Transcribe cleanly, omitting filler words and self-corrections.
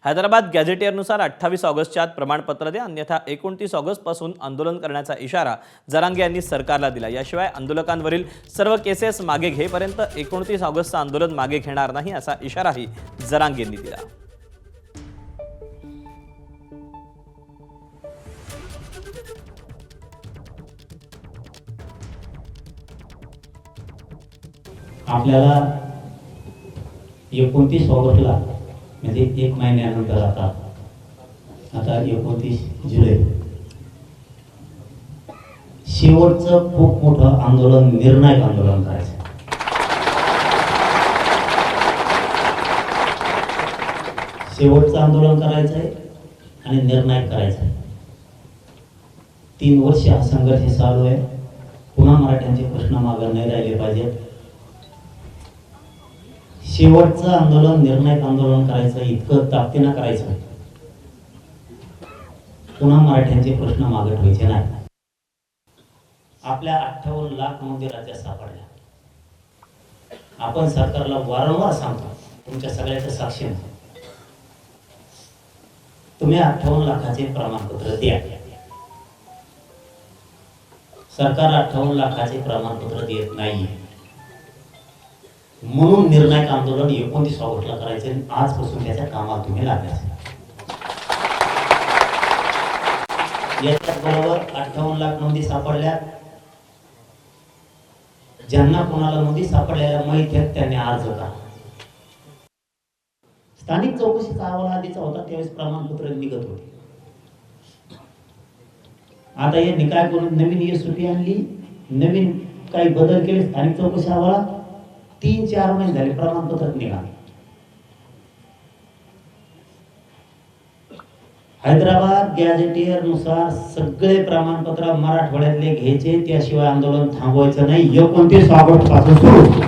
हैदराबाद गॅझेटियरनुसार 28 ऑगस्टच्या आत प्रमाणपत्र द्या, अन्यथा 29 ऑगस्ट पासून आंदोलन करण्याचा इशारा जरांगे यांनी सरकारला दिला। याशिवाय आंदोलकांवरील सर्व केसेस मागे घेईपर्यंत 29 ऑगस्टचं आंदोलन मागे घेणार नाही असा इशाराही जरांगे यांनी दिला। आपल्याला 29 ऑगस्टला म्हणजे 1 महिन्यानंतर आता 29 जुलै शेवटचं खूप मोठं आंदोलन, निर्णायक आंदोलन करायचं। शेवटचं आंदोलन करायचंय आणि निर्णायक करायचंय। 3 वर्ष हा संघर्ष चालू आहे। पुन्हा मराठ्यांचे प्रश्न मागे नाही राहिले पाहिजेत। शेवटचं आंदोलन, निर्णायक आंदोलन करायचं, इतकं ताकदीनं करायचं, पुन्हा मराठ्यांचे प्रश्न मागे ठेवायचे नाही। आपल्या 58 लाख नोंदी राज्यात सापडल्या। आपण सरकारला वारंवार सांगतो, तुमच्या सगळ्याच्या साक्षीने तुम्ही 58 लाखाचे प्रमाणपत्र द्या। सरकार 58 लाखाचे प्रमाणपत्र देत नाही, म्हणून निर्णायक आंदोलन 29 ऑगस्टला करायचे। आजपासून त्याच्या कामात तुम्ही लागायचे। याच्याबरोबर 58 लाख नोंदी सापडल्या। ज्यांना कोणाला नोंदी सापडलेल्या माहिती आहेत त्यांनी अर्ज करा। स्थानिक चौकशीचा अहवाल आधीचा होता, त्यावेळेस प्रमाणपत्र निघत होते। आता यांनी काय करून नवीन सुटी आणली, नवीन काही बदल केले। स्थानिक चौकशी अहवालात 3-4 महिने झाले प्रमाणपत्र निघाले। हैदराबाद गॅझेटियर नुसार सगळे प्रमाणपत्र मराठवाड्यातले घ्यायचे, त्याशिवाय आंदोलन थांबवायचं नाही। 29 ऑगस्ट पासून सुरू।